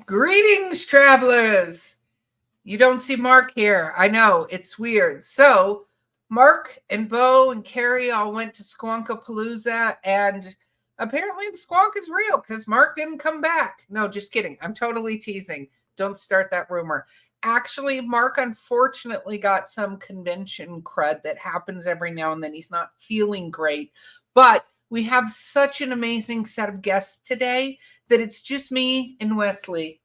Greetings, travelers. You don't see Mark here. I know, it's weird. So, Mark and Beau and Carrie all went to Squonkapalooza, and apparently the squonk is real because Mark didn't come back. No, just kidding. I'm totally teasing. Don't start that rumor. Actually, Mark unfortunately got some convention crud that happens every now and then. He's not feeling great, but we have such an amazing set of guests today that it's just me and Wesley,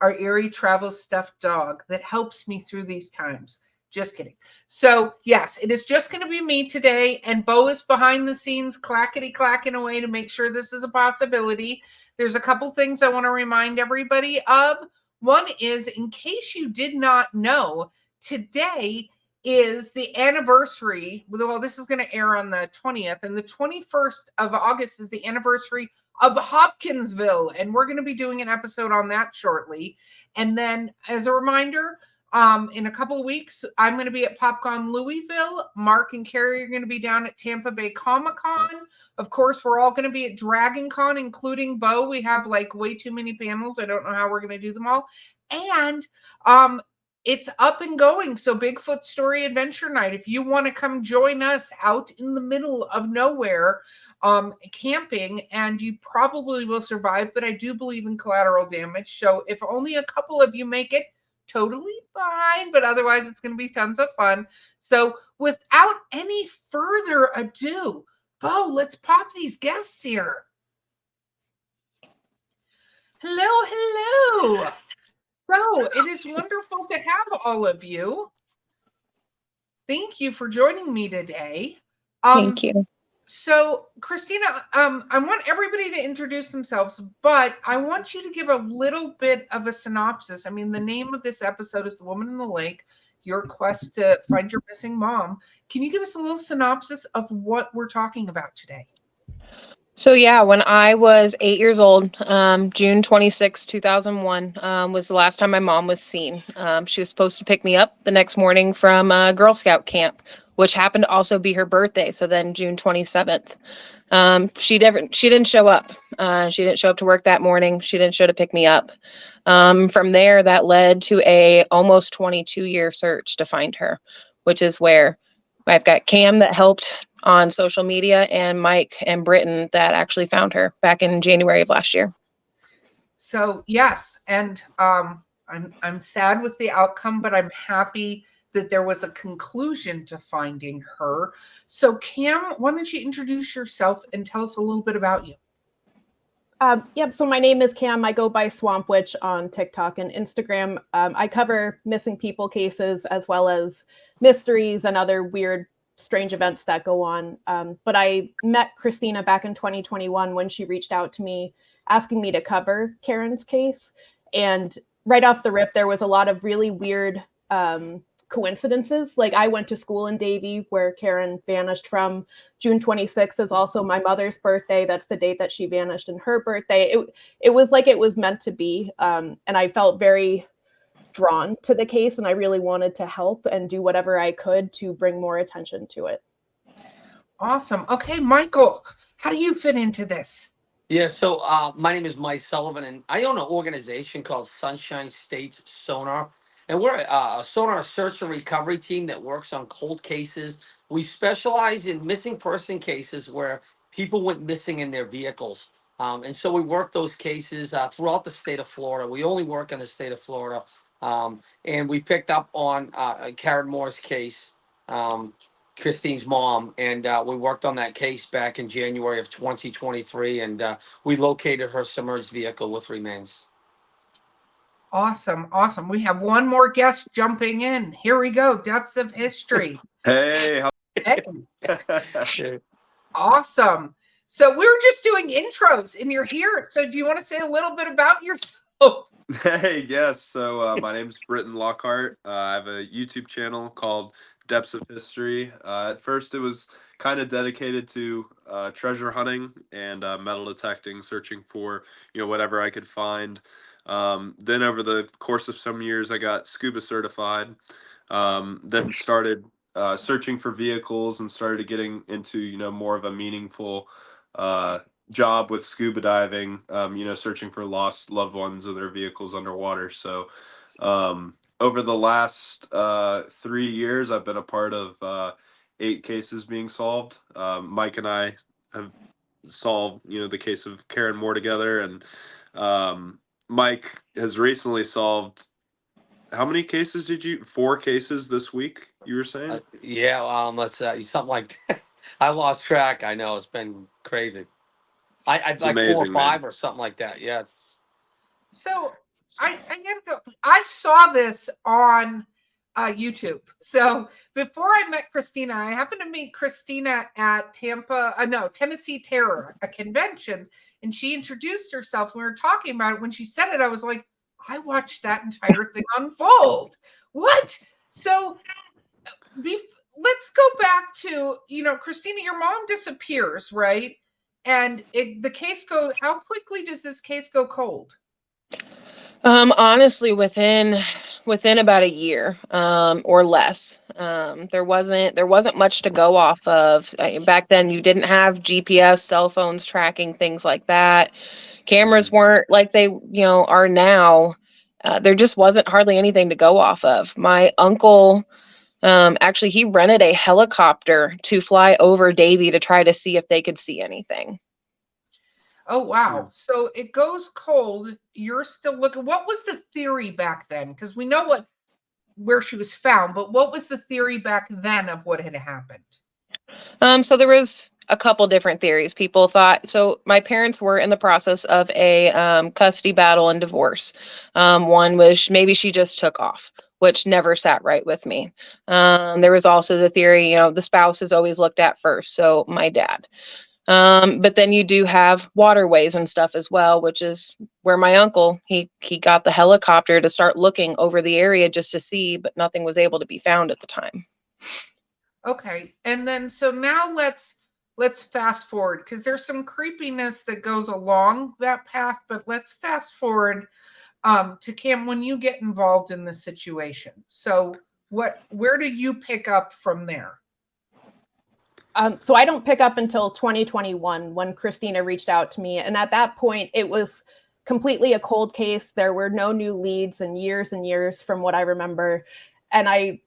our Eerie travel stuffed dog that helps me through these times. Just kidding. So, yes, it is just going to be me today, and Beau is behind the scenes clackety clacking away to make sure this is a possibility. There's a couple things I want to remind everybody of. One is, in case you did not know, today is the anniversary. Well, this is going to air on the 20th, and the 21st of August is the anniversary of Hopkinsville, and we're going to be doing an episode on that shortly. And then, as a reminder, in a couple of weeks, I'm going to be at PopCon Louisville. Mark and Carrie are going to be down at Tampa Bay Comic-Con. Of course, we're all going to be at Dragon Con, including Beau. We have like way too many panels. I don't know how we're going to do them all. And it's up and going. So Bigfoot Story Adventure Night, if you want to come join us out in the middle of nowhere, camping, and you probably will survive, but I do believe in collateral damage. So if only a couple of you make it, totally fine, but otherwise it's going to be tons of fun. So without any further ado, Beau, let's pop these guests here. Hello, hello. So it is wonderful to have all of you. Thank you for joining me today. Thank you. So, Christina, I want everybody to introduce themselves, but I want you to give a little bit of a synopsis. I mean, the name of this episode is The Woman in the Lake, your quest to find your missing mom. Can you give us a little synopsis of what we're talking about today? So yeah, when I was 8 years old, June 26, 2001, was the last time my mom was seen. She was supposed to pick me up the next morning from Girl Scout camp, which happened to also be her birthday. So then June 27th, she didn't show up. She didn't show up to work that morning. She didn't show to pick me up. From there, that led to a almost 22-year search to find her, which is where I've got Cam that helped on social media, and Mike and Britton that actually found her back in January of last year. So yes, and I'm sad with the outcome, but I'm happy that there was a conclusion to finding her. So Cam, why don't you introduce yourself and tell us a little bit about you? Yep. So my name is Cam. I go by Swamp Witch on TikTok and Instagram. I cover missing people cases as well as mysteries and other weird, strange events that go on. But I met Christina back in 2021 when she reached out to me asking me to cover Karen's case. And right off the rip, there was a lot of really weird coincidences. Like I went to school in Davie where Karen vanished from. June 26th is also my mother's birthday. That's the date that she vanished, and her birthday. It was like it was meant to be. And I felt very drawn to the case, and I really wanted to help and do whatever I could to bring more attention to it. Awesome. Okay, Michael, how do you fit into this? Yeah, so my name is Mike Sullivan, and I own an organization called Sunshine State Sonar. And we're a sonar search and recovery team that works on cold cases. We specialize in missing person cases where people went missing in their vehicles. And so we work those cases throughout the state of Florida. We only work in the state of Florida. And we picked up on Karen Moore's case, Christine's mom, and we worked on that case back in January of 2023, and we located her submerged vehicle with remains. Awesome. Awesome. We have one more guest jumping in. Here we go. Depths of history. Hey. Hey. Awesome. So we were just doing intros and you're here. So do you want to say a little bit about yourself? Hey, yes. So my name's Britton Lockhart. I have a YouTube channel called Depths of History. At first, it was kind of dedicated to treasure hunting and metal detecting, searching for whatever I could find. Then over the course of some years, I got scuba certified. Then started searching for vehicles and started getting into more of a meaningful job with scuba diving, searching for lost loved ones and their vehicles underwater. So over the last 3 years, I've been a part of 8 cases being solved. Mike and I have solved, the case of Karen Moore together, and Mike has recently solved. How many cases did you? 4 cases this week, you were saying? Yeah, let's something like I lost track. I know it's been crazy. I It's like 4 or amazing, man. 5 or something like that. Yeah. So I gotta go. I saw this on YouTube. So before I met Christina, I happened to meet Christina at Tennessee Terror, a convention, and she introduced herself. We were talking about it. When she said it, I was like, I watched that entire thing unfold. What? So let's go back to, Christina, your mom disappears, right? And the case goes, how quickly does this case go cold? Honestly, within about a year, or less. There wasn't much to go off of. Back then, you didn't have GPS, cell phones tracking things like that. Cameras Mhm. weren't like they, are now. There just wasn't hardly anything to go off of. My uncle, actually, he rented a helicopter to fly over Davie to try to see if they could see anything. Oh, Yeah. wow. So it goes cold. You're still looking. What was the theory back then? Because we know where she was found, but what was the theory back then of what had happened? So there was a couple different theories. People thought, so my parents were in the process of a custody battle and divorce. One was maybe she just took off, which never sat right with me. There was also the theory, the spouse is always looked at first. So my dad. But then you do have waterways and stuff as well, which is where my uncle, he got the helicopter to start looking over the area just to see, but nothing was able to be found at the time. Okay. And then so now let's fast forward, because there's some creepiness that goes along that path, but let's fast forward to Cam when you get involved in the situation. So where do you pick up from there? So I don't pick up until 2021 when Christina reached out to me. And at that point, it was completely a cold case. There were no new leads in years and years from what I remember. And I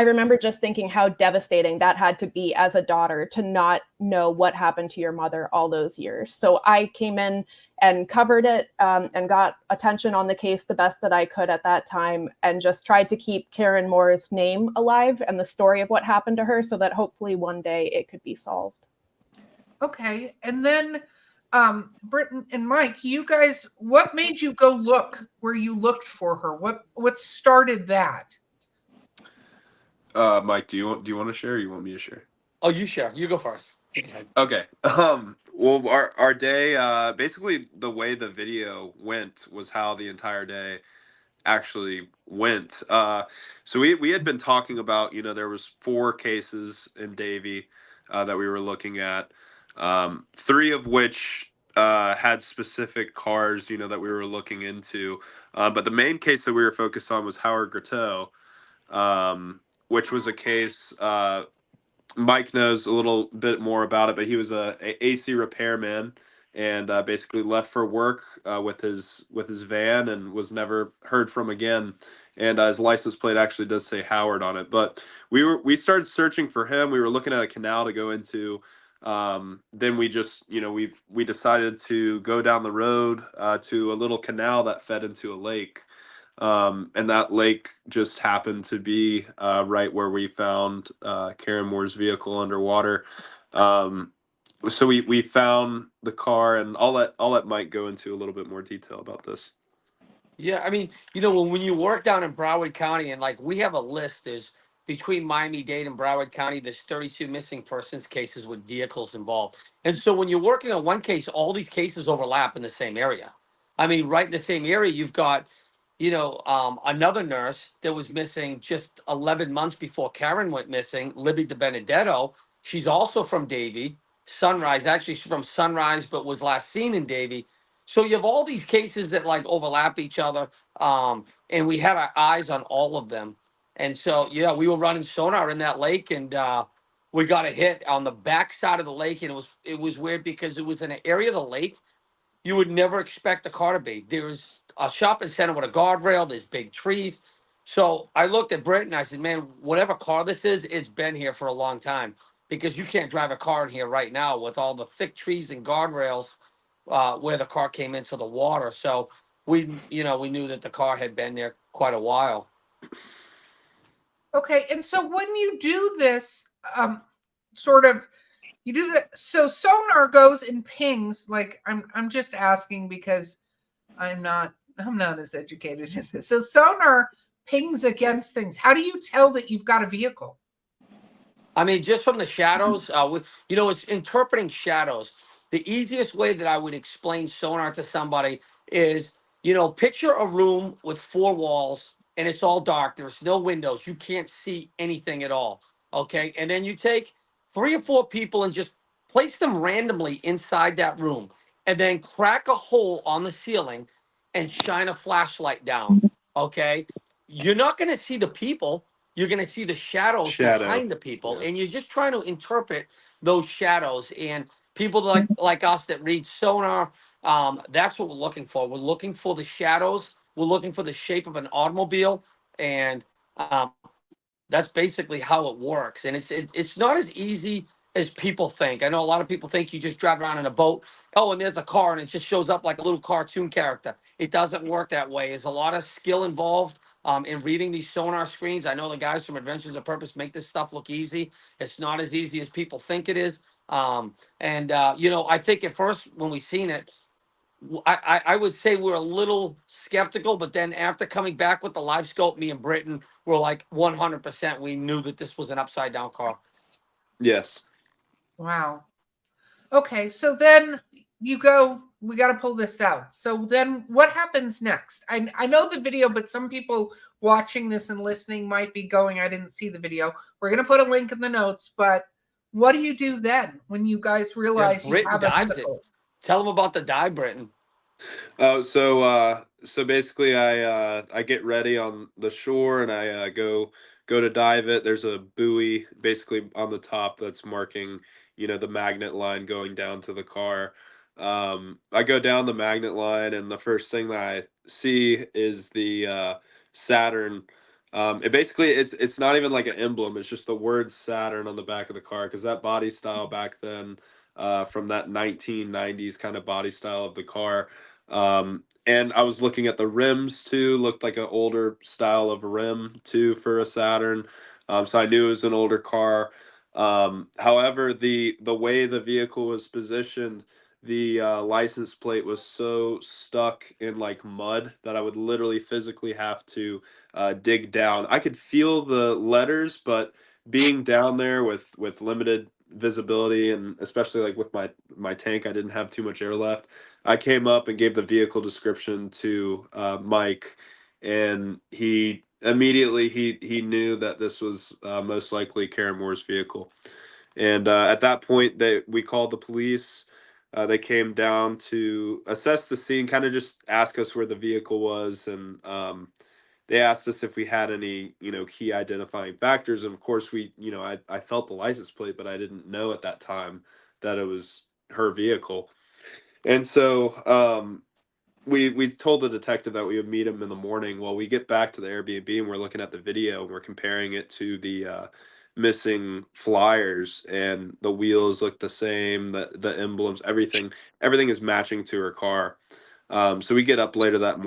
remember just thinking how devastating that had to be as a daughter to not know what happened to your mother all those years. So I came in and covered it, and got attention on the case the best that I could at that time, and just tried to keep Karen Moore's name alive and the story of what happened to her so that hopefully one day it could be solved. Okay. And then Britton and Mike, you guys, what made you go look where you looked for her? What started that? Mike, do you want to share, or you want me to share? Oh, you share. You go first. Okay. Okay. Well, our day, basically the way the video went was how the entire day actually went. So we had been talking about, there was 4 cases in Davie that we were looking at, 3 of which had specific cars, that we were looking into. But the main case that we were focused on was Howard Grotto, which was a case. Mike knows a little bit more about it, but he was a AC repairman, and basically left for work with his van and was never heard from again. And his license plate actually does say Howard on it. But we started searching for him. We were looking at a canal to go into. Then we just we decided to go down the road to a little canal that fed into a lake. And that lake just happened to be right where we found Karen Moore's vehicle underwater. So we found the car, and I'll let Mike go into a little bit more detail about this. Yeah, I mean, when you work down in Broward County, and like we have a list, there's between Miami-Dade and Broward County, there's 32 missing persons cases with vehicles involved. And so when you're working on one case, all these cases overlap in the same area. I mean, right in the same area, you've got, another nurse that was missing just 11 months before Karen went missing, Libby DiBenedetto. She's also from Davie, Sunrise. Actually, she's from Sunrise, but was last seen in Davie. So you have all these cases that like overlap each other, and we had our eyes on all of them. And so, yeah, we were running sonar in that lake, and we got a hit on the back side of the lake, and it was weird because it was in an area of the lake you would never expect a car to be. There's a shopping center with a guardrail. There's big trees. So I looked at Britt and I said, man, whatever car this is, it's been here for a long time because you can't drive a car in here right now with all the thick trees and guardrails where the car came into the water. So we knew that the car had been there quite a while. Okay, and so when you do this, sort of, you do that. So sonar goes and pings. Like I'm just asking because I'm not as educated in this. So sonar pings against things. How do you tell that you've got a vehicle? I mean, just from the shadows, it's interpreting shadows. The easiest way that I would explain sonar to somebody is, picture a room with four walls and it's all dark. There's no windows. You can't see anything at all. Okay. And then you take 3 or 4 people and just place them randomly inside that room and then crack a hole on the ceiling and shine a flashlight down. Okay. You're not going to see the people. You're going to see the shadows behind the people, and you're just trying to interpret those shadows. And people like us that read sonar, that's what we're looking for. We're looking for the shadows. We're looking for the shape of an automobile, and that's basically how it works. And it's not as easy as people think. I know a lot of people think you just drive around in a boat. Oh, and there's a car, and it just shows up like a little cartoon character. It doesn't work that way. There's a lot of skill involved in reading these sonar screens. I know the guys from Adventures of Purpose make this stuff look easy. It's not as easy as people think it is. I think at first when we seen it, I would say we're a little skeptical, but then after coming back with the live scope, me and Britton were like 100%. We knew that this was an upside down car. Yes. Wow. Okay, so then you go, we got to pull this out. So then what happens next? I know the video, but some people watching this and listening might be going, I didn't see the video. We're going to put a link in the notes, but what do you do then when you guys realize you Britton have a dives it. vehicle? Tell them about the dive, Britton. So basically I get ready on the shore and I go to dive it. There's a buoy basically on the top that's marking, the magnet line going down to the car. I go down the magnet line and the first thing that I see is the Saturn. It's not even like an emblem. It's just the word Saturn on the back of the car because that body style back then, from that 1990s kind of body style of the car. And I was looking at the rims too, looked like an older style of rim too for a Saturn. So I knew it was an older car. However, the way the vehicle was positioned, the license plate was so stuck in like mud that I would literally physically have to dig down. I could feel the letters, but being down there with limited visibility and especially like with my tank, I didn't have too much air left. I came up and gave the vehicle description to Mike, and he immediately he knew that this was most likely Karen Moore's vehicle. And at that point, we called the police. They came down to assess the scene, kind of just ask us where the vehicle was, and they asked us if we had any, key identifying factors. And of course, I felt the license plate, but I didn't know at that time that it was her vehicle. And so we told the detective that we would meet him in the morning. Well, we get back to the Airbnb and we're looking at the video and we're comparing it to the missing flyers, and the wheels look the same, the emblems, everything is matching to her car. So we get up later that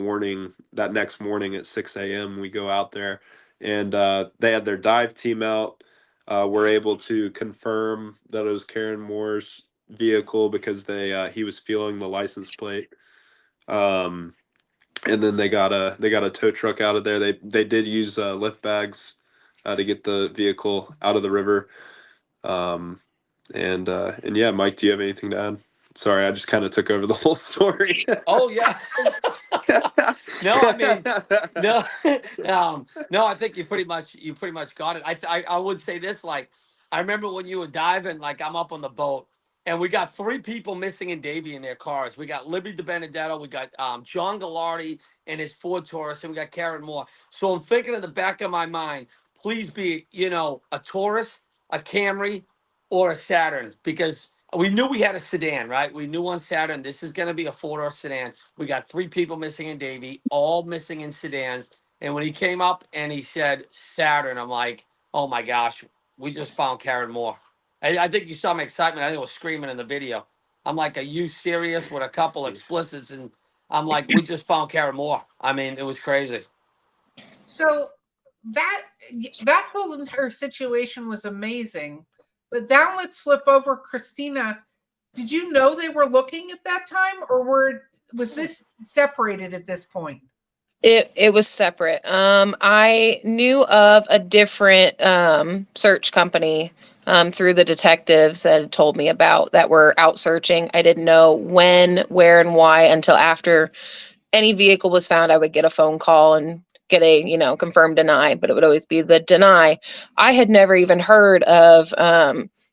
next morning at 6 a.m. We go out there, and they had their dive team out. We're able to confirm that it was Karen Moore's vehicle because he was feeling the license plate. And then they got a tow truck out of there. They did use lift bags to get the vehicle out of the river. And yeah, Mike, do you have anything to add? Sorry, I just kind of took over the whole story. Oh yeah. No, I mean, no, no. I think you pretty much got it. I would say this, like, I remember when you were diving, like I'm up on the boat, and we got 3 people missing in Davie in their cars. We got Libby DiBenedetto, we got John Gallardi and his Ford Taurus, and we got Karen Moore. So I'm thinking in the back of my mind, please be, a Taurus, a Camry, or a Saturn, because we knew we had a sedan, right? We knew on Saturn this is going to be a 4-door sedan. We got 3 people missing in Davie, all missing in sedans. And when he came up and he said Saturn, I'm like, oh my gosh, we just found Karen Moore. I think you saw my excitement. I think I was screaming in the video. I'm like, are you serious? With a couple explicits, and I'm like, we just found Karen Moore. I mean, it was crazy. So that whole entire situation was amazing. But now let's flip over, Christina. Did you know they were looking at that time, or was this separated at this point? It was separate. I knew of a different search company through the detectives that had told me about that were out searching. I didn't know when, where, and why until after any vehicle was found. I would get a phone call and get a, confirm, deny, but it would always be the deny. I had never even heard of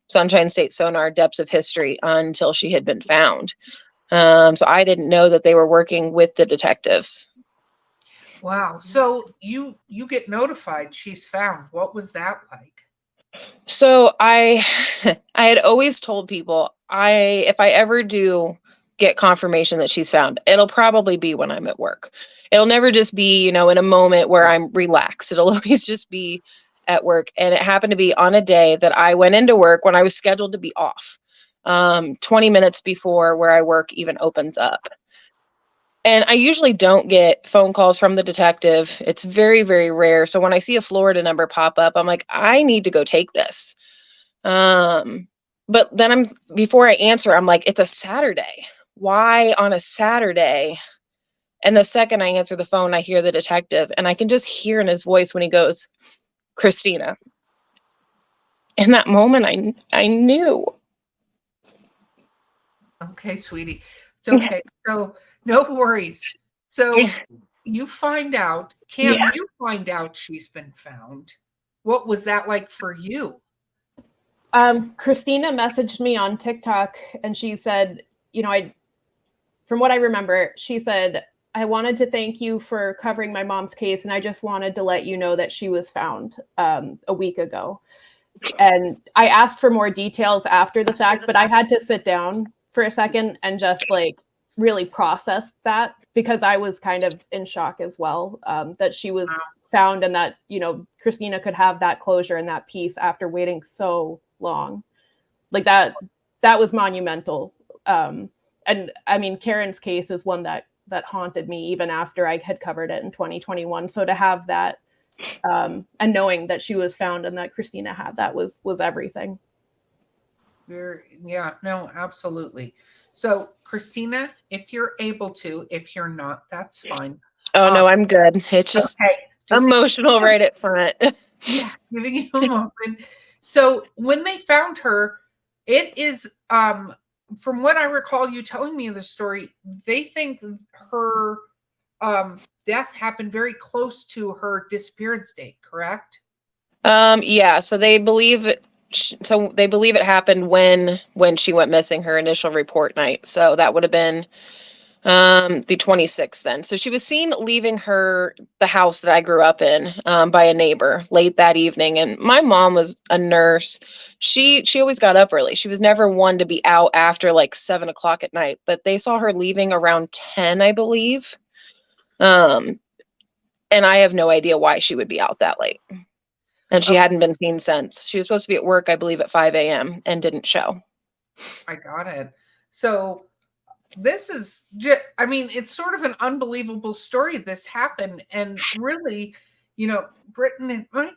Sunshine State Sonar Depths of History until she had been found. So I didn't know that they were working with the detectives. Wow. So you get notified she's found. What was that like? So I I had always told people if I ever do get confirmation that she's found, it'll probably be when I'm at work. It'll never just be, in a moment where I'm relaxed. It'll always just be at work. And it happened to be on a day that I went into work when I was scheduled to be off, 20 minutes before where I work even opens up. And I usually don't get phone calls from the detective. It's very, very rare. So when I see a Florida number pop up, I'm like, I need to go take this. But then before I answer, I'm like, it's a Saturday. Why on a Saturday? And the second I answer the phone, I hear the detective, and I can just hear in his voice when he goes, Christina. In that moment, I knew. Okay, sweetie. It's okay. So no worries. So you find out, Cam, Yeah. you find out she's been found. What was that like for you? Christina messaged me on TikTok and she said, from what I remember, she said, I wanted to thank you for covering my mom's case. And I just wanted to let you know that she was found a week ago. And I asked for more details after the fact, but I had to sit down for a second and just really process that, because I was kind of in shock as well, that she was found and that, Christina could have that closure and that peace after waiting so long. Like that was monumental. And I mean, Karen's case is one that haunted me even after I had covered it in 2021. So to have that, and knowing that she was found and that Christina had that was everything. Yeah, no, absolutely. So Christina, if you're able to, if you're not, that's fine. Oh no, I'm good. It's just emotional right at front. Yeah, giving you a moment. So when they found her, it is from what I recall you telling me the story, they think her death happened very close to her disappearance date, correct? Yeah, so they believe it happened when she went missing, her initial report night. So that would have been the 26th then. So she was seen leaving the house that I grew up in by a neighbor late that evening. And my mom was a nurse. She always got up early. She was never one to be out after like 7 o'clock at night, but they saw her leaving around 10, I believe. And I have no idea why she would be out that late. And she hadn't been seen since. She was supposed to be at work, I believe, at 5 a.m. and didn't show. I got it. So this is just, I mean, it's sort of an unbelievable story. This happened. And really, Britain and Mike,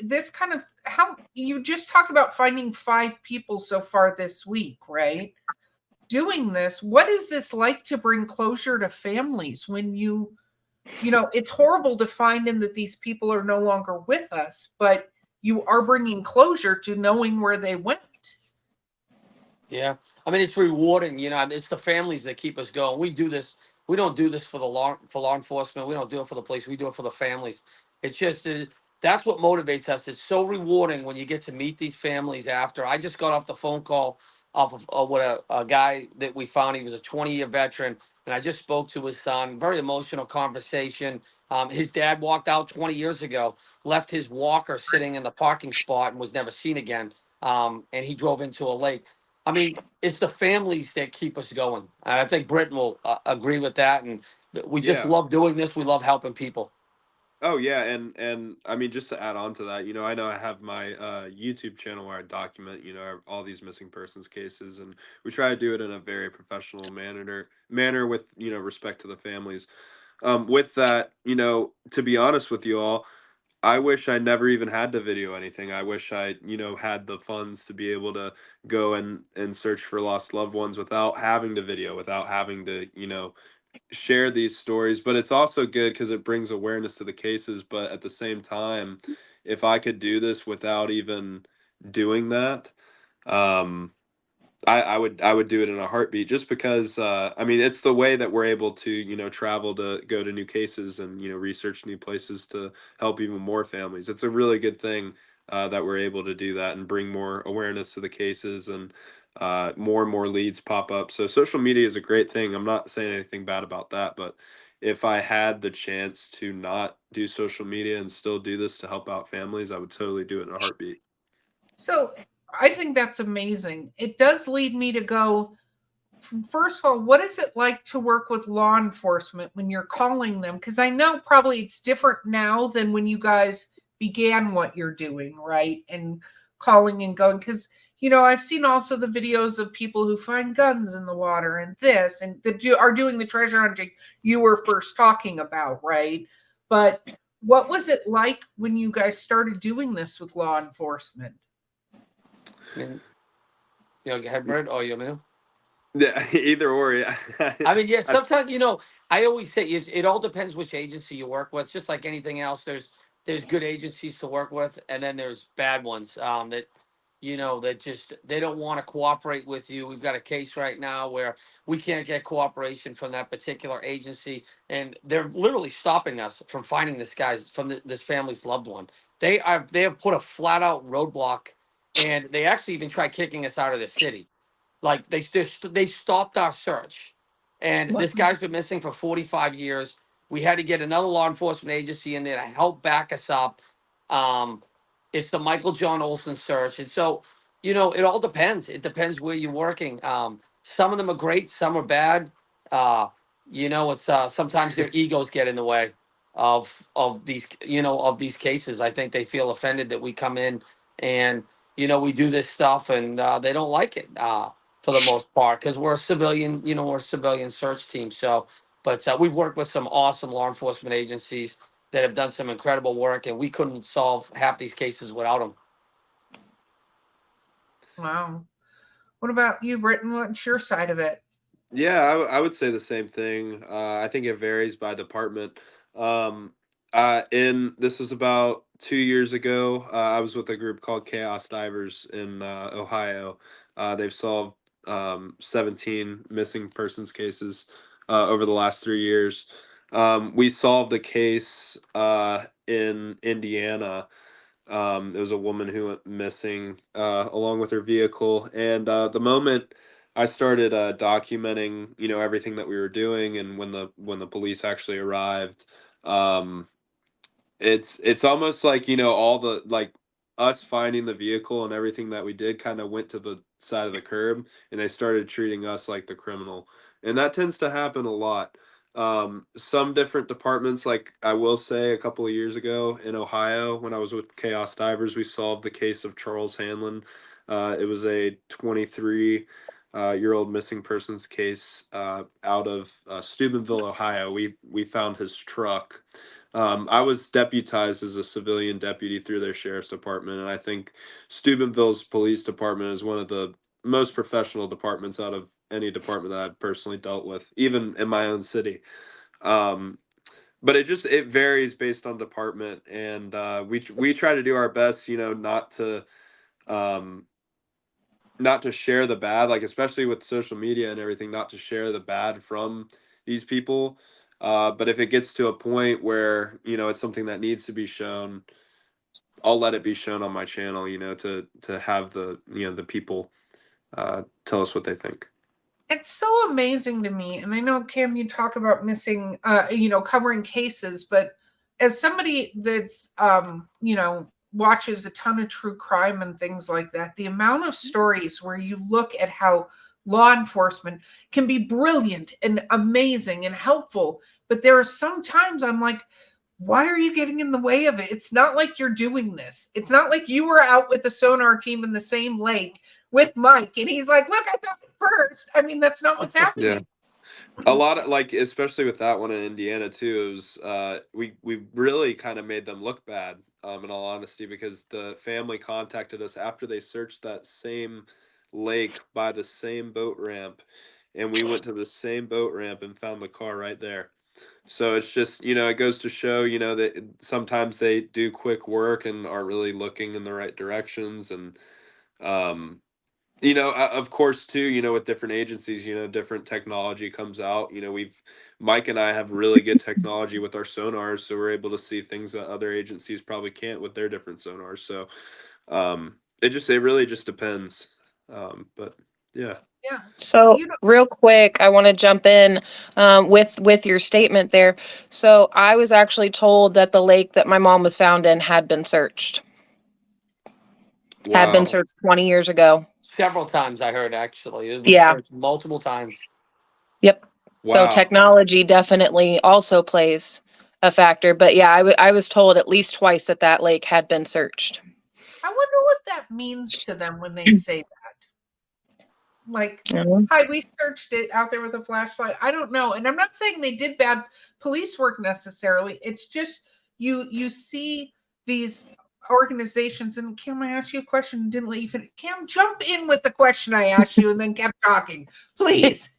this kind of, how you just talked about finding 5 people so far this week, right? Doing this, what is this like to bring closure to families when it's horrible to find in that these people are no longer with us, but you are bringing closure to knowing where they went. Yeah. I mean, it's rewarding, it's the families that keep us going. We do this. We don't do this for law enforcement. We don't do it for the police. We do it for the families. It's just, that's what motivates us. It's so rewarding when you get to meet these families after. I just got off the phone call with a guy that we found. He was a 20-year veteran. And I just spoke to his son. Very emotional conversation. His dad walked out 20 years ago, left his walker sitting in the parking spot and was never seen again. and he drove into a lake. I mean, it's the families that keep us going. And I think Britton will agree with that. And we just Yeah. love doing this. We love helping people. Oh yeah, and I mean, just to add on to that, I know I have my YouTube channel where I document, all these missing persons cases, and we try to do it in a very professional manner with, respect to the families. With that, to be honest with you all, I wish I never even had to video anything. I wish I, had the funds to be able to go and search for lost loved ones without having to video, without having to, share these stories. But it's also good because it brings awareness to the cases. But at the same time, if I could do this without even doing that, um, I would do it in a heartbeat, just because I mean, it's the way that we're able to, travel to go to new cases and, research new places to help even more families. It's a really good thing that we're able to do that and bring more awareness to the cases, and more and more leads pop up. So social media is a great thing. I'm not saying anything bad about that, but if I had the chance to not do social media and still do this to help out families, I would totally do it in a heartbeat. So I think that's amazing. It does lead me to go, first of all, what is it like to work with law enforcement when you're calling them? Because I know probably it's different now than when you guys began what you're doing, right? And calling and going. Because, I've seen also the videos of people who find guns in the water and this, and that are doing the treasure hunting you were first talking about, right? But what was it like when you guys started doing this with law enforcement? I mean, go ahead, Brett, or you know. Yeah, either or. Yeah. I mean, yeah, I, sometimes, I always say it all depends which agency you work with. Just like anything else, there's good agencies to work with, and then there's bad ones that that just they don't want to cooperate with you. We've got a case right now where we can't get cooperation from that particular agency, and they're literally stopping us from finding this family's loved one. They have put a flat out roadblock, and they actually even tried kicking us out of the city. Like they stopped our search, and Wow. this guy's been missing for 45 years. We had to get another law enforcement agency in there to help back us up. Um, it's the Michael John Olson search, and so it all depends. It depends where you're working. Some of them are great, some are bad. Uh, it's sometimes their egos get in the way of these cases. I think they feel offended that we come in and we do this stuff, and they don't like it. For the most part, because we're a civilian, we're a civilian search team. So, but we've worked with some awesome law enforcement agencies that have done some incredible work, and we couldn't solve half these cases without them. Wow. What about you, Britton? What's your side of it? Yeah, I would say the same thing. I think it varies by department. Um, in This was about 2 years ago. I was with a group called Chaos Divers in Ohio. They've solved 17 missing persons cases over the last 3 years. We solved a case in Indiana. There was a woman who went missing along with her vehicle, and the moment I started documenting, everything that we were doing, and when the police actually arrived, um, it's almost like, all the, like, us finding the vehicle and everything that we did kind of went to the side of the curb, and they started treating us like the criminal. And that tends to happen a lot. Some different departments, like I will say, a couple of years ago in Ohio, when I was with Chaos Divers, we solved the case of Charles Hanlon. It was a 23 year old missing persons case out of Steubenville, Ohio. We found his truck. I was deputized as a civilian deputy through their sheriff's department, and I think Steubenville's police department is one of the most professional departments out of any department that I've personally dealt with, even in my own city. Um, but it varies based on department, and we try to do our best, um, not to share the bad, like, especially with social media and everything, not to share the bad from these people. But if it gets to a point where, it's something that needs to be shown, I'll let it be shown on my channel, to have the people tell us what they think. It's so amazing to me. And I know, Cam, you talk about covering cases, but as somebody that's, watches a ton of true crime and things like that, the amount of stories where you look at how law enforcement can be brilliant and amazing and helpful, but there are some times I'm like, why are you getting in the way of it? It's not like you're doing this. It's not like you were out with the sonar team in the same lake with Mike and he's like, look, I got it first. I mean, that's not what's happening. Yeah. A lot of, like, especially with that one in Indiana too, it was we really kind of made them look bad, in all honesty, because the family contacted us after they searched that same lake by the same boat ramp, and we went to the same boat ramp and found the car right there. So it's just, it goes to show, that sometimes they do quick work and aren't really looking in the right directions. And um of course, too, with different agencies, different technology comes out. Mike and I have really good technology with our sonars, so we're able to see things that other agencies probably can't with their different sonars. So it really just depends. But yeah. Yeah. So real quick, I want to jump in with your statement there. So I was actually told that the lake that my mom was found in had been searched. Had been Wow. searched 20 years ago. Several times I heard, actually. It was Yeah. searched multiple times. Yep. So Wow. technology definitely also plays a factor. But yeah, I was told at least twice that that lake had been searched. I wonder what that means to them when they say that. Like, Mhm. hi, we searched it out there with a flashlight. I don't know. And I'm not saying they did bad police work necessarily. It's just you see these organizations, and Cam, I asked you a question and didn't let you finish. Cam, jump in with the question I asked you and then kept talking. Please.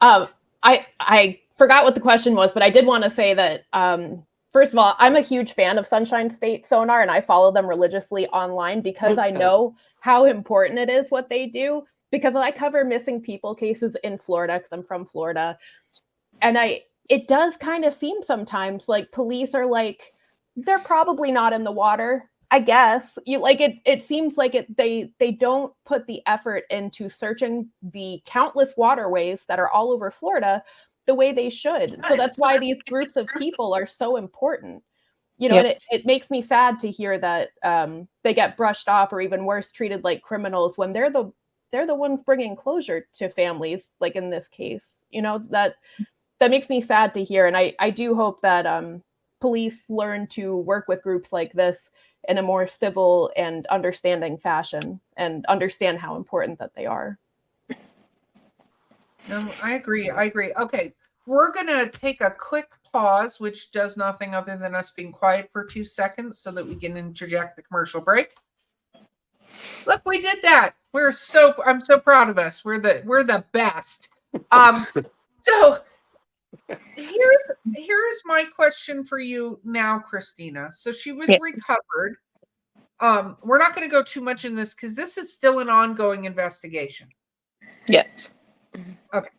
I forgot what the question was, but I did want to say that first of all, I'm a huge fan of Sunshine State Sonar, and I follow them religiously online because I know how important it is what they do. Because I cover missing people cases in Florida, because I'm from Florida, and it does kind of seem sometimes like police are like, they're probably not in the water. I guess it seems like they don't put the effort into searching the countless waterways that are all over Florida the way they should. So that's why these groups of people are so important. Yep. And it makes me sad to hear that they get brushed off or even worse, treated like criminals when they're the ones bringing closure to families, like in this case. That makes me sad to hear. And I do hope that police learn to work with groups like this in a more civil and understanding fashion and understand how important that they are. No, I agree. Okay, we're going to take a quick pause, which does nothing other than us being quiet for 2 seconds so that we can interject the commercial break. Look, we did that. I'm so proud of us. We're the best. So here's my question for you now, Christina. So she was recovered. We're not going to go too much in this because this is still an ongoing investigation. Yes. Okay.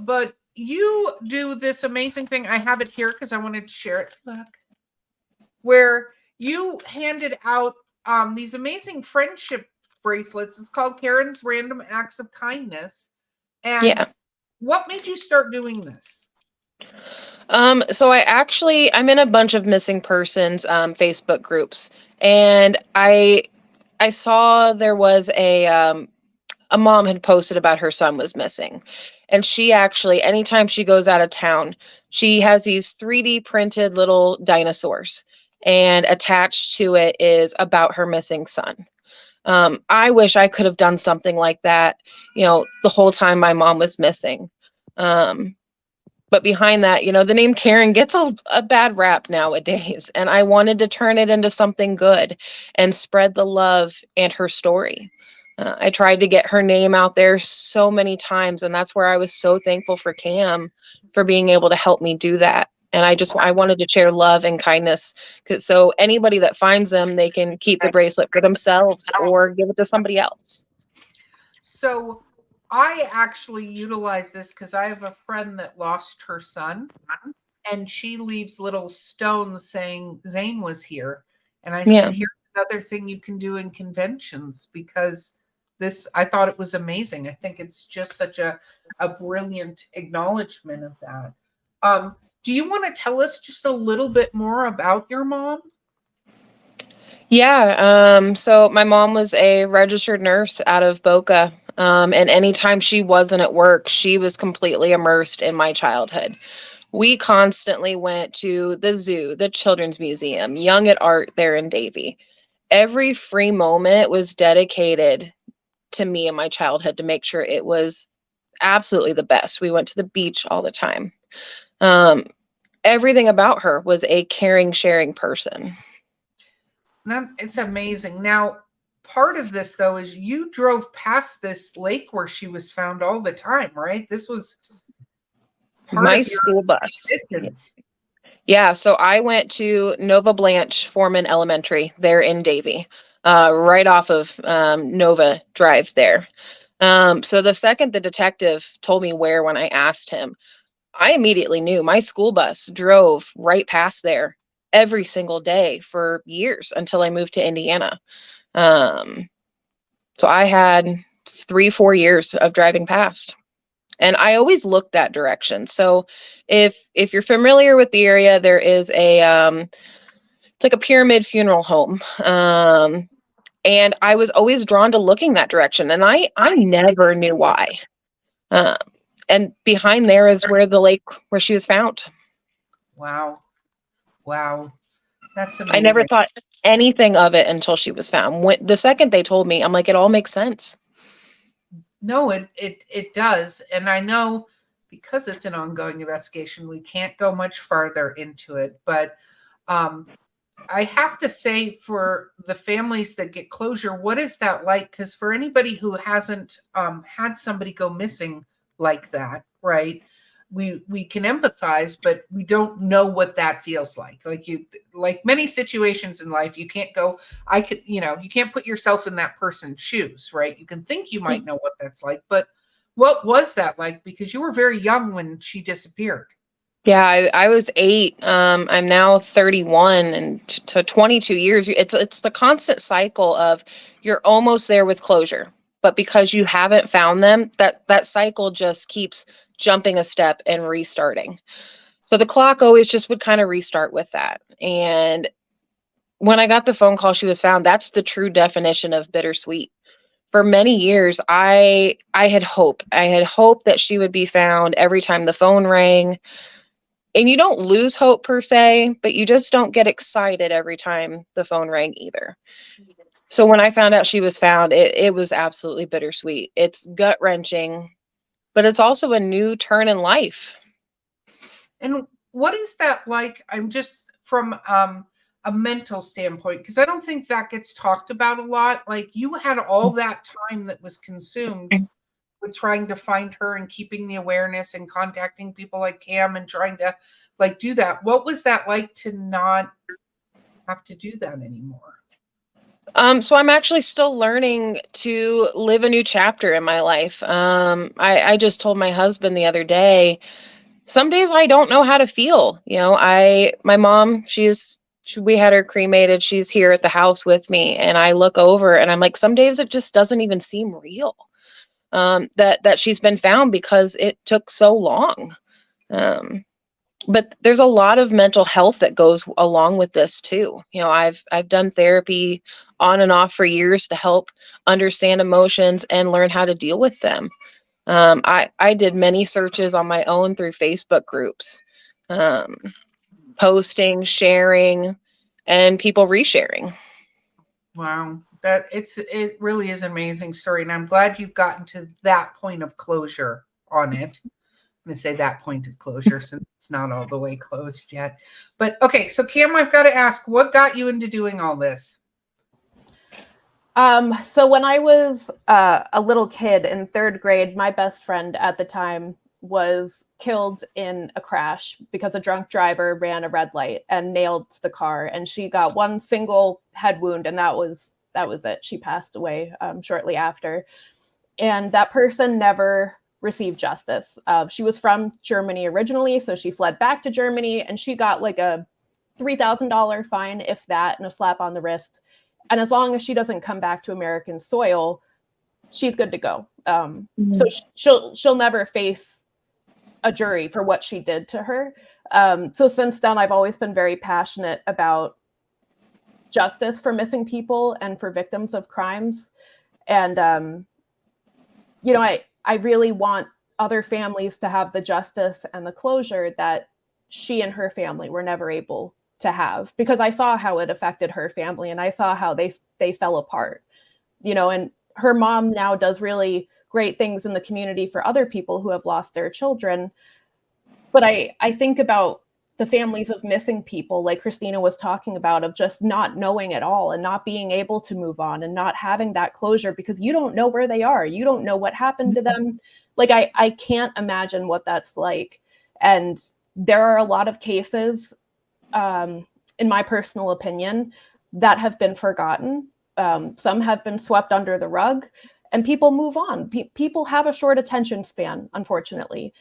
But you do this amazing thing. I have it here because I wanted to share it. Look, where you handed out these amazing friendship bracelets. It's called Karen's Random Acts of Kindness. And what made you start doing this? So I'm in a bunch of missing persons Facebook groups, and I saw there was a mom had posted about her son was missing, and she actually, anytime she goes out of town, she has these 3D printed little dinosaurs, and attached to it is about her missing son. I wish I could have done something like that, the whole time my mom was missing. But behind that, the name Karen gets a bad rap nowadays. And I wanted to turn it into something good and spread the love and her story. I tried to get her name out there so many times. And that's where I was so thankful for Cam for being able to help me do that. And I wanted to share love and kindness. So anybody that finds them, they can keep the bracelet for themselves or give it to somebody else. So I actually utilize this because I have a friend that lost her son, and she leaves little stones saying Zane was here. And I said, here's another thing you can do in conventions, because I thought it was amazing. I think it's just such a brilliant acknowledgement of that. do you want to tell us just a little bit more about your mom? Yeah. So my mom was a registered nurse out of Boca. And anytime she wasn't at work, she was completely immersed in my childhood. We constantly went to the zoo, the Children's Museum, Young at Art there in Davie. Every free moment was dedicated to me and my childhood to make sure it was absolutely the best. We went to the beach all the time. Um, Everything about her was a caring, sharing person. It's amazing. Now, part of this, though, is you drove past this lake where she was found all the time, right? This was part My of your school bus. existence. Yeah, so I went to Nova Blanche Foreman Elementary there in Davie, right off of Nova Drive there. So the second the detective told me where when I asked him, I immediately knew my school bus drove right past there every single day for years until I moved to Indiana. So I had 3-4 years of driving past. And I always looked that direction. So if you're familiar with the area, there is a it's like a pyramid funeral home. And I was always drawn to looking that direction, and I never knew why. Um, and behind there is where the lake where she was found. Wow. Wow. That's I never amazing. thought anything of it until she was found. When the second they told me, I'm like, it all makes sense. No, it does. And I know because it's an ongoing investigation, we can't go much farther into it. But I have to say, for the families that get closure, what is that like? Because for anybody who hasn't had somebody go missing like that, right? We can empathize, but we don't know what that feels like. Like many situations in life, you can't go, you can't put yourself in that person's shoes, right? You can think you might know what that's like, but what was that like? Because you were very young when she disappeared. Yeah, I was 8. I'm now 31, and to 22 years. It's the constant cycle of you're almost there with closure, but because you haven't found them, that cycle just keeps jumping a step and restarting. So the clock always just would kind of restart with that. And when I got the phone call she was found, that's the true definition of bittersweet. For many years, I had hope. I had hope that she would be found every time the phone rang. And you don't lose hope per se, but you just don't get excited every time the phone rang either. So when I found out she was found, it was absolutely bittersweet. It's gut wrenching, but it's also a new turn in life. And what is that like? I'm just from a mental standpoint, because I don't think that gets talked about a lot. Like, you had all that time that was consumed with trying to find her and keeping the awareness and contacting people like Cam and trying to like do that. What was that like to not have to do that anymore? So I'm actually still learning to live a new chapter in my life. I just told my husband the other day, some days I don't know how to feel. My mom, we had her cremated. She's here at the house with me, and I look over and I'm like, some days it just doesn't even seem real. That she's been found because it took so long. But there's a lot of mental health that goes along with this too. I've done therapy on and off for years to help understand emotions and learn how to deal with them. I did many searches on my own through Facebook groups, posting, sharing, and people resharing. Wow, it really is an amazing story, and I'm glad you've gotten to that point of closure on it. I'm going to say that point of closure since it's not all the way closed yet. But okay, so Cam, I've got to ask, what got you into doing all this? So when I was a little kid in 3rd grade, my best friend at the time was killed in a crash because a drunk driver ran a red light and nailed the car, and she got one single head wound, and that was it. She passed away shortly after, and that person never received justice. She was from Germany originally, so she fled back to Germany, and she got like a $3,000 fine, if that, and a slap on the wrist. And as long as she doesn't come back to American soil, she's good to go. So she'll never face a jury for what she did to her. So since then, I've always been very passionate about justice for missing people and for victims of crimes. And, you know, I really want other families to have the justice and the closure that she and her family were never able to have, because I saw how it affected her family and I saw how they fell apart, you know, and her mom now does really great things in the community for other people who have lost their children. But I think about the families of missing people, like Christina was talking about, of just not knowing at all and not being able to move on and not having that closure because you don't know where they are. You don't know what happened to them. Like, I can't imagine what that's like. And there are a lot of cases, in my personal opinion, that have been forgotten. Some have been swept under the rug, and people move on. People have a short attention span, unfortunately.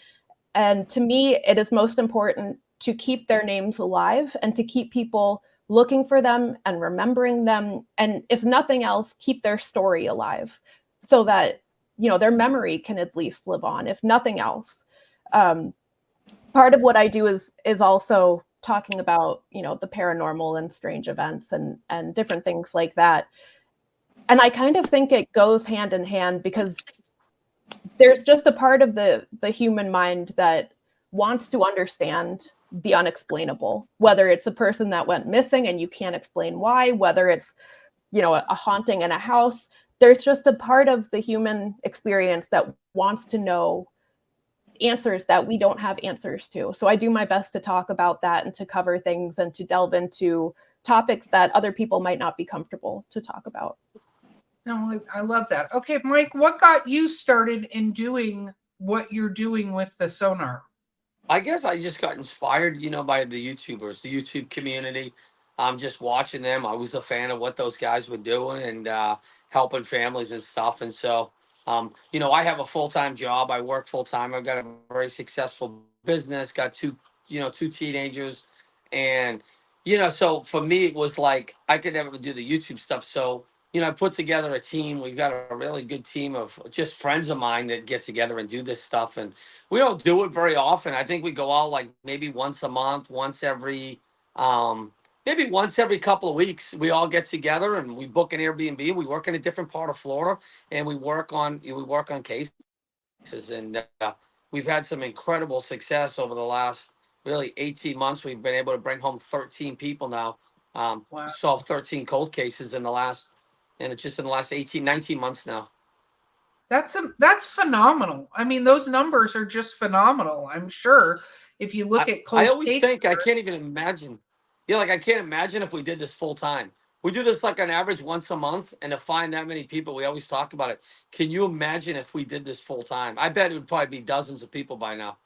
And to me, it is most important to keep their names alive and to keep people looking for them and remembering them. And if nothing else, keep their story alive so that, you know, their memory can at least live on, if nothing else. Part of what I do is also talking about, you know, the paranormal and strange events and different things like that. And I kind of think it goes hand in hand because there's just a part of the human mind that wants to understand the unexplainable, whether it's a person that went missing and you can't explain why, whether it's, you know, a haunting in a house. There's just a part of the human experience that wants to know answers that we don't have answers to. So I do my best to talk about that and to cover things and to delve into topics that other people might not be comfortable to talk about. No, I love that. Okay, Mike, what got you started in doing what you're doing with the sonar? I guess I just got inspired, you know, by the YouTubers, the YouTube community. I'm just watching them. I was a fan of what those guys were doing and helping families and stuff. And so, you know, I have a full time job. I work full time. I've got a very successful business. Got two teenagers, and so for me, it was like I could never do the YouTube stuff. So I put together a team. We've got a really good team of just friends of mine that get together and do this stuff. And we don't do it very often. I think we go out like maybe once a month, maybe once every couple of weeks. We all get together and we book an Airbnb. We work in a different part of Florida, and we work on cases. And we've had some incredible success over the last really 18 months. We've been able to bring home 13 people now, Wow. solve 13 cold cases in the last 18, 19 months now. That's phenomenal. I mean, those numbers are just phenomenal. I'm sure if you look at cold I always case think I can't even imagine. Like I can't imagine if we did this full time. We do this like on average once a month, and to find that many people, we always talk about it. Can you imagine if we did this full time? I bet it would probably be dozens of people by now.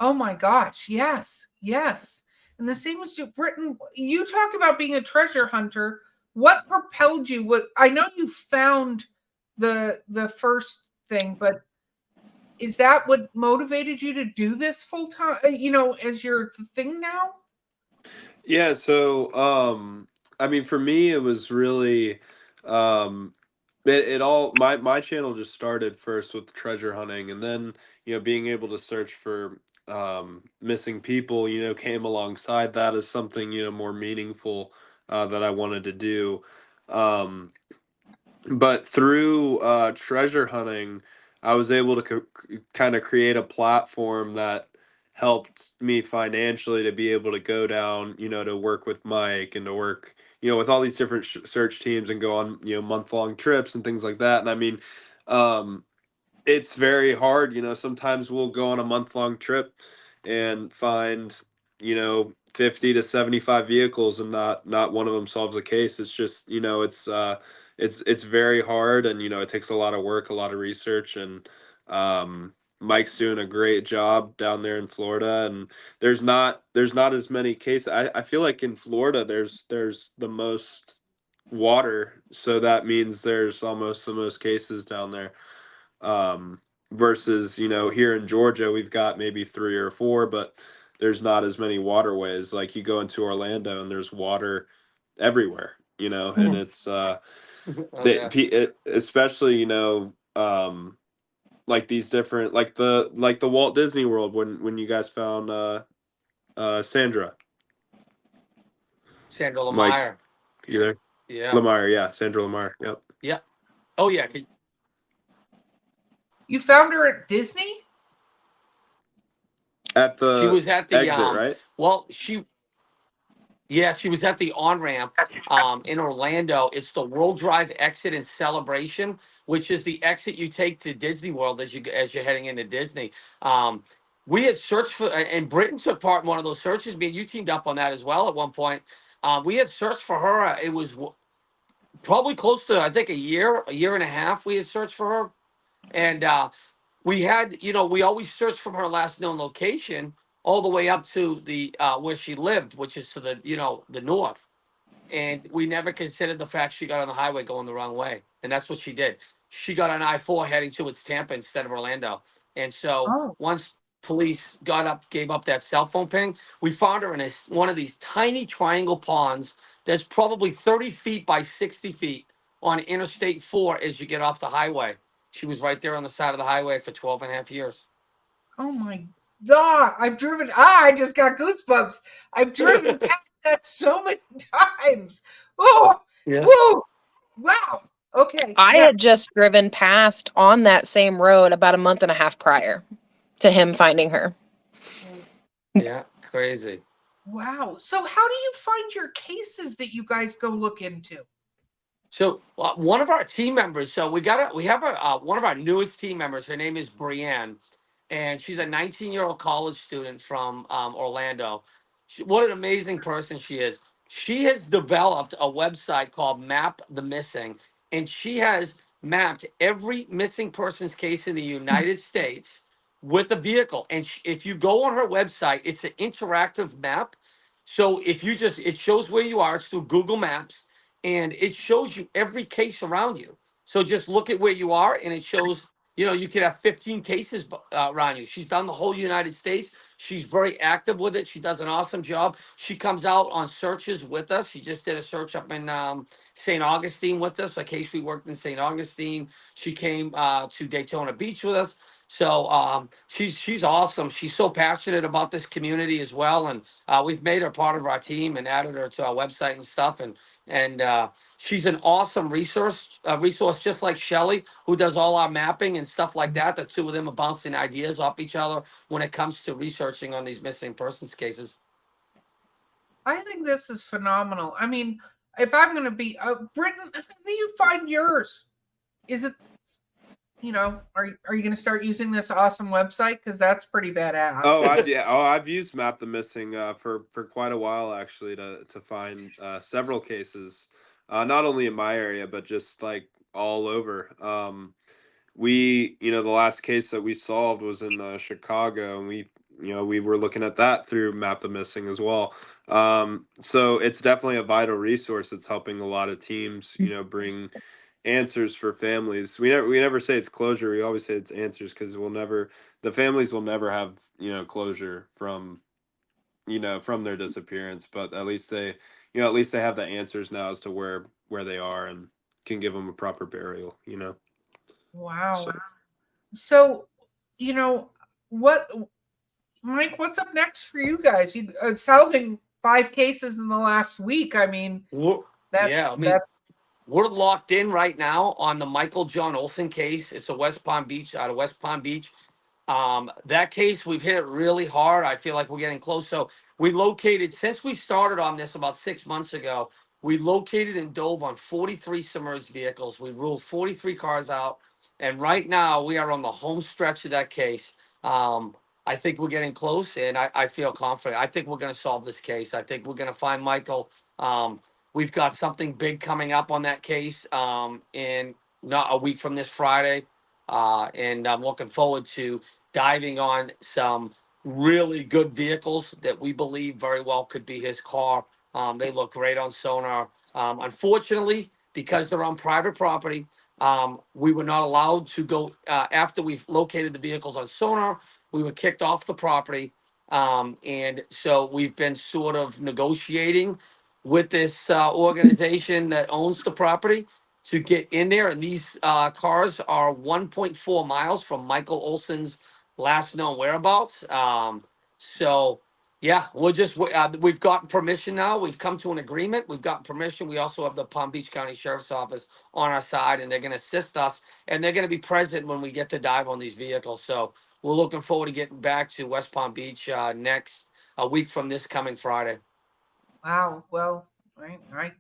Oh my gosh, yes, yes. And the same was you, Britain. You talked about being a treasure hunter. What propelled you? What I know you found the first thing, but is that what motivated you to do this full time? As your thing now? Yeah, so I mean for me it was really it all my channel just started first with treasure hunting, and then being able to search for missing people came alongside that as something more meaningful that I wanted to do. Um but through treasure hunting, I was able to kind of create a platform that helped me financially to be able to go down, to work with Mike and to work, with all these different search teams and go on, month long trips and things like that. And I mean, um, it's very hard. Sometimes we'll go on a month long trip and find 50 to 75 vehicles, and not one of them solves a case. It's just it's very hard, and it takes a lot of work, a lot of research. And Mike's doing a great job down there in Florida, and there's not as many cases. I feel like in Florida there's the most water, so that means there's almost the most cases down there, versus here in Georgia we've got maybe three or four, but there's not as many waterways. Like you go into Orlando and there's water everywhere, and it's Oh yeah. especially like these different, like the Walt Disney World, when you guys found Sandra. Sandra Mike, Lemire. you there? Yeah. Lemire, yeah, Sandra Lemire. Yep. Yeah. Oh yeah. You found her at Disney? At She the was at the exit, right? well, she was at the on-ramp in Orlando. It's the World Drive exit and celebration, which is the exit you take to Disney World as you're heading into Disney. We had searched for, and Britain took part in one of those searches. Me and you teamed up on that as well at one point. We had searched for her. It was probably close to, I think, a year and a half. We had searched for her, and we had, we always searched from her last known location all the way up to the where she lived, which is to the, the north. And we never considered the fact she got on the highway going the wrong way. And that's what she did. She got on I-4 heading towards Tampa instead of Orlando. And so Oh. once police gave up that cell phone ping, we found her in one of these tiny triangle ponds that's probably 30 feet by 60 feet on Interstate 4 as you get off the highway. She was right there on the side of the highway for 12 and a half years. Oh my God. I just got goosebumps. I've driven past that so many times. Oh, Yeah. whoa. Wow. Okay. I yeah. had just driven past on that same road about a month and a half prior to him finding her. Yeah, crazy. Wow. So how do you find your cases that you guys go look into? So one of our team members, we have one of our newest team members. Her name is Brienne, and she's a 19-year-old college student from Orlando. What an amazing person she is. She has developed a website called Map the Missing, and she has mapped every missing persons case in the United States with a vehicle. And if you go on her website, it's an interactive map. So if it shows where you are. It's through Google Maps, and it shows you every case around you. So just look at where you are, and it shows, you could have 15 cases around you. She's done the whole United States. She's very active with it. She does an awesome job. She comes out on searches with us. She just did a search up in St. Augustine with us, a case we worked in St. Augustine. She came to Daytona Beach with us. So she's awesome. She's so passionate about this community as well, and we've made her part of our team and added her to our website and stuff. And she's an awesome resource just like Shelly, who does all our mapping and stuff like that. The two of them are bouncing ideas off each other when it comes to researching on these missing persons cases. I think this is phenomenal. I mean, if I'm going to be Britain, how do you find yours? Is it, are you going to start using this awesome website? Because that's pretty badass. I've used Map the Missing for quite a while actually to find several cases, not only in my area but just like all over. The last case that we solved was in Chicago, and we were looking at that through Map the Missing as well. So it's definitely a vital resource. It's helping a lot of teams, bring answers for families. We never say it's closure. We always say it's answers, because the families will never have, closure from their disappearance, but at least they have the answers now as to where they are, and can give them a proper burial. Wow. So, what, Mike, what's up next for you guys? You solving 5 cases in the last week. I mean, we're locked in right now on the Michael John Olson case. It's out of West Palm Beach. That case, we've hit it really hard. I feel like we're getting close. So since we started on this about 6 months ago, we located and dove on 43 submerged vehicles. We ruled 43 cars out. And right now we are on the home stretch of that case. I think we're getting close, and I feel confident. I think we're going to solve this case. I think we're going to find Michael. We've got something big coming up on that case in not a week from this Friday. And I'm looking forward to diving on some really good vehicles that we believe very well could be his car. They look great on sonar. Unfortunately, because they're on private property, we were not allowed to go after we've located the vehicles on sonar. We were kicked off the property. And so we've been sort of negotiating with this organization that owns the property to get in there. And these cars are 1.4 miles from Michael Olson's last known whereabouts. So Yeah, we've gotten permission now. We've come to an agreement. We've gotten permission. We also have the Palm Beach County Sheriff's Office on our side, and they're going to assist us, and they're going to be present when we get to dive on these vehicles. So we're looking forward to getting back to West Palm Beach next a week from this coming Friday. Wow. Well, I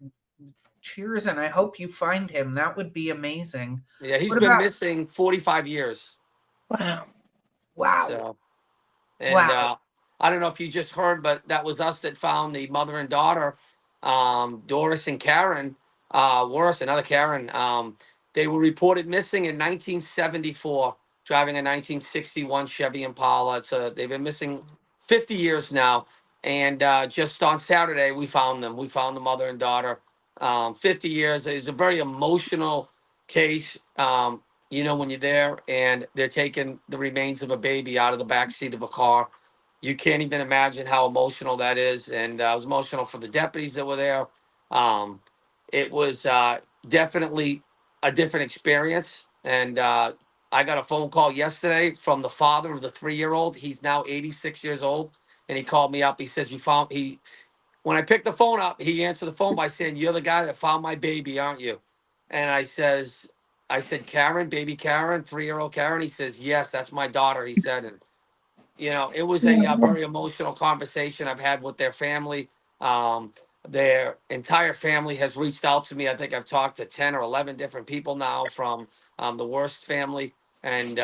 cheers, and I hope you find him. That would be amazing. Yeah, he's What been about? missing 45 years. Wow. Wow. So, and Wow. I don't know if you just heard, but that was us that found the mother and daughter, Doris and Karen, worse, another Karen. They were reported missing in 1974, driving a 1961 Chevy Impala. They've been missing 50 years now. And just on Saturday, we found them. We found the mother and daughter. 50 years. It's a very emotional case. When you're there and they're taking the remains of a baby out of the back seat of a car, you can't even imagine how emotional that is. And it was emotional for the deputies that were there. Um, it was definitely a different experience. And I got a phone call yesterday from the father of the 3-year-old. He's now 86 years old. And he called me up. He says, when I picked the phone up, he answered the phone by saying, "You're the guy that found my baby, aren't you?" And I said, "Karen, baby Karen, 3-year-old Karen." He says, "Yes, that's my daughter," he said. And, it was a very emotional conversation I've had with their family. Um, their entire family has reached out to me. I think I've talked to 10 or 11 different people now from the Worst family. And,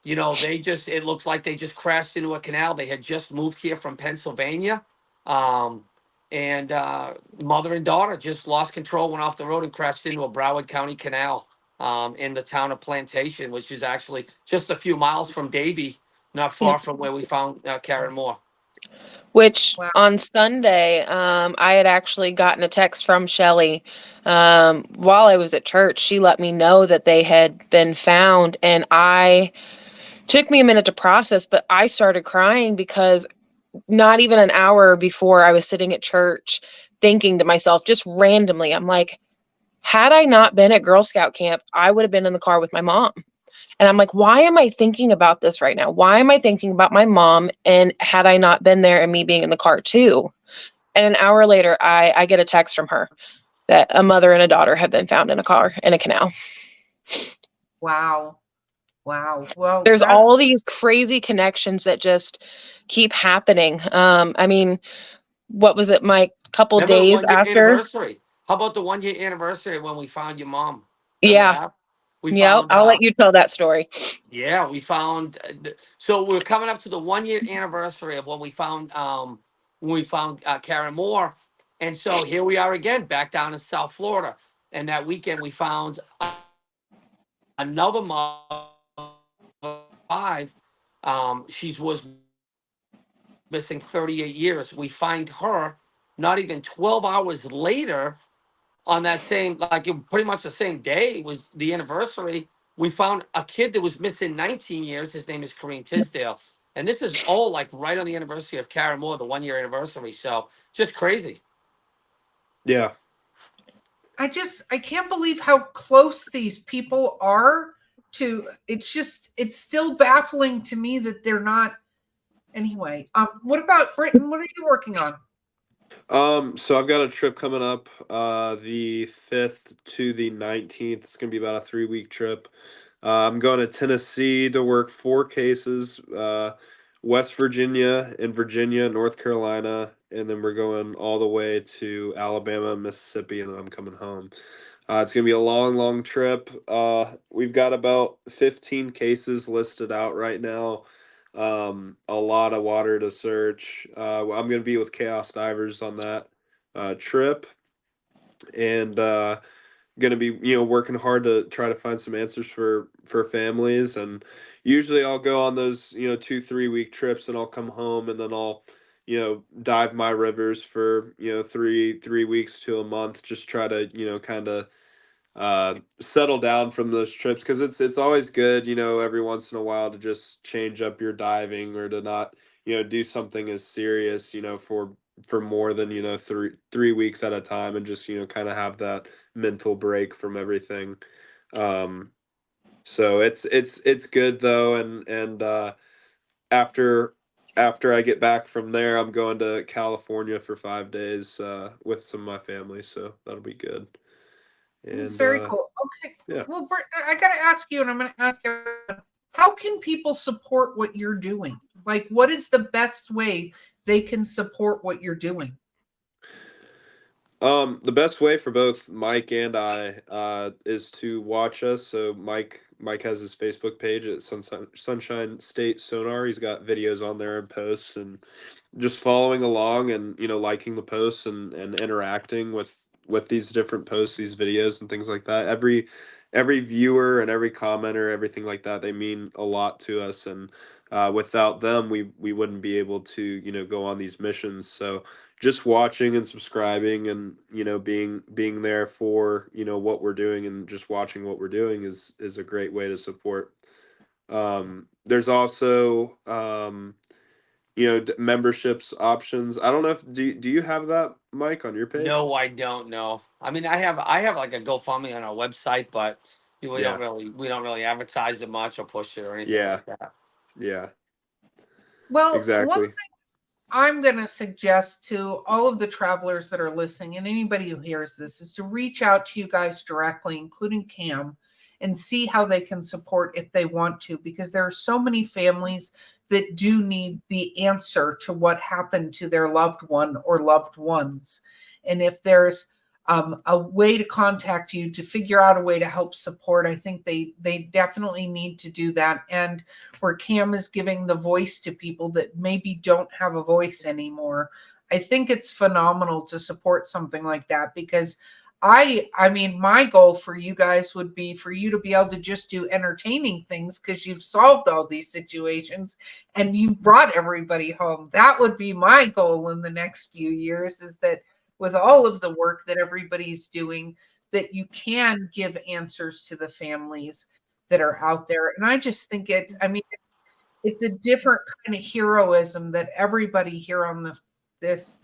it looks like they just crashed into a canal. They had just moved here from Pennsylvania. Um, and mother and daughter just lost control, went off the road and crashed into a Broward County canal in the town of Plantation, which is actually just a few miles from Davie, not far Yep. from where we found Karen Moore. Which Wow. on Sunday, I had actually gotten a text from Shelly while I was at church. She let me know that they had been found, and I took me a minute to process, but I started crying because not even an hour before I was sitting at church thinking to myself, just randomly, I'm like, had I not been at Girl Scout camp, I would have been in the car with my mom. And I'm like, why am I thinking about this right now? Why am I thinking about my mom? And had I not been there and me being in the car too? And an hour later, I get a text from her that a mother and a daughter have been found in a car in a canal. Wow. Wow. Well, There's all these crazy connections that just keep happening. I mean, what was it, my couple Remember the days 1 year after? anniversary? How about the 1 year anniversary when we found your mom? Remember Yeah. that? We Yep. found I'll let you tell that story. Yeah, we found. So we're coming up to the 1 year anniversary of when we found Karen Moore, and so here we are again, back down in South Florida. And that weekend we found another mother, 5. She was missing 38 years. We find her not even 12 hours later on that same, pretty much the same day was the anniversary. We found a kid that was missing 19 years. His name is Kareem Tisdale. And this is all like right on the anniversary of Karen Moore, the 1 year anniversary. So just crazy. Yeah. I can't believe how close these people are to it's still baffling to me that they're not anyway. What about Britain? What are you working on? So I've got a trip coming up, the 5th to the 19th. It's gonna be about a 3-week trip. I'm going to Tennessee to work 4 cases, West Virginia and Virginia, North Carolina, and then we're going all the way to Alabama, Mississippi, and then I'm coming home. It's gonna be a long, long trip. We've got about 15 cases listed out right now. A lot of water to search. I'm gonna be with Chaos Divers on that trip, and gonna be working hard to try to find some answers for families. And usually I'll go on those 2-3 week trips, and I'll come home, and then I'll dive my rivers for 3 weeks to a month. Just try to kind of settle down from those trips, because it's always good every once in a while to just change up your diving, or to not do something as serious for more than 3 weeks at a time, and just kind of have that mental break from everything. So it's good though. And after after I get back from there, I'm going to California for 5 days with some of my family, so that'll be good. It's And very cool. Okay. yeah. Well, Britt, I got to ask you, and I'm going to ask everyone, how can people support what you're doing? Like, what is the best way they can support what you're doing? The best way for both Mike and I is to watch us. So Mike has his Facebook page at Sunshine State Sonar. He's got videos on there and posts, and just following along and liking the posts and interacting with these different posts, these videos and things like that. Every viewer and every commenter, everything like that, they mean a lot to us, and without them, we wouldn't be able to go on these missions. So just watching and subscribing and being there for what we're doing and just watching what we're doing is a great way to support. There's also memberships options. I don't know if do you have that, Mike, on your page? No, I don't know. I mean, I have like a GoFundMe on our website, but we Yeah. don't really advertise it much or push it or anything Yeah. like that. Yeah, Well, one exactly. thing I'm going to suggest to all of the travelers that are listening and anybody who hears this is to reach out to you guys directly, including Cam, and see how they can support if they want to, because there are so many families that do need the answer to what happened to their loved one or loved ones. And if there's a way to contact you to figure out a way to help support, I think they definitely need to do that. And where Cam is giving the voice to people that maybe don't have a voice anymore, I think it's phenomenal to support something like that, because I mean, my goal for you guys would be for you to be able to just do entertaining things because you've solved all these situations and you brought everybody home. That would be my goal in the next few years, is that with all of the work that everybody's doing, that you can give answers to the families that are out there. And I just think it's a different kind of heroism that everybody here on this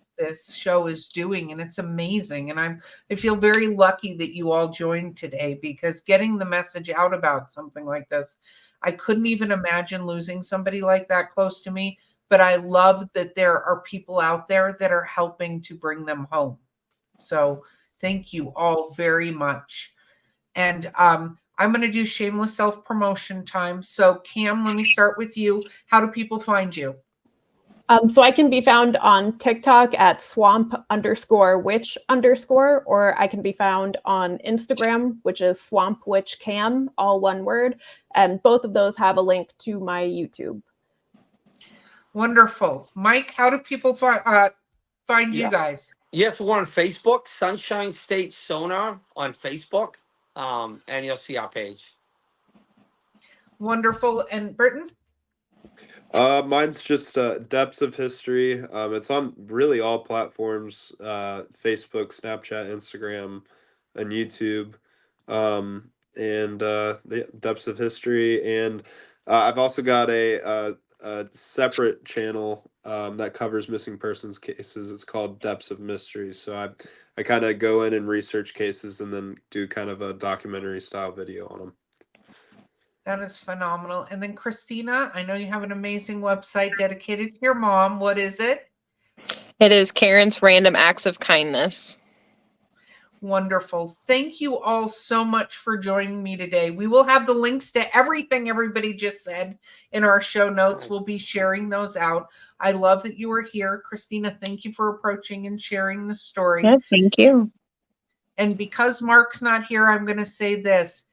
show is doing, and it's amazing. And I feel very lucky that you all joined today, because getting the message out about something like this, I couldn't even imagine losing somebody like that close to me, but I love that there are people out there that are helping to bring them home. So thank you all very much. And I'm going to do shameless self-promotion time. So Cam, let me start with you. How do people find you? So I can be found on TikTok at swamp_witch_, or I can be found on Instagram, which is swampwitchcam, all one word. And both of those have a link to my YouTube. Wonderful. Mike, how do people find you Yeah. guys? Yes, we're on Facebook, Sunshine State Sonar on Facebook, and you'll see our page. Wonderful. And Britton? Mine's just Depths of History. It's on really all platforms: Facebook, Snapchat, Instagram, and YouTube. And the Depths of History, and I've also got a separate channel that covers missing persons cases. It's called Depths of Mystery. So I kind of go in and research cases and then do kind of a documentary style video on them. That is phenomenal. And then Christina, I know you have an amazing website dedicated to your mom. What is it? It is Karen's Random Acts of Kindness. Wonderful. Thank you all so much for joining me today. We will have the links to everything everybody just said in our show notes. Nice. We'll be sharing those out. I love that you were here. Christina, thank you for approaching and sharing the story. Yeah, thank you. And because Mark's not here, I'm going to say this.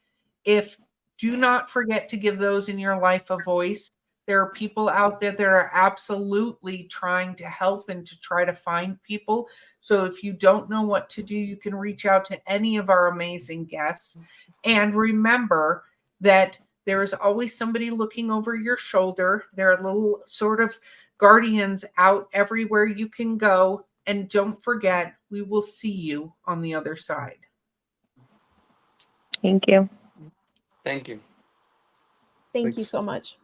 Do not forget to give those in your life a voice. There are people out there that are absolutely trying to help and to try to find people. So if you don't know what to do, you can reach out to any of our amazing guests. And remember that there is always somebody looking over your shoulder. There are little sort of guardians out everywhere you can go. And don't forget, we will see you on the other side. Thank you. Thank you. Thank you Thanks. so much.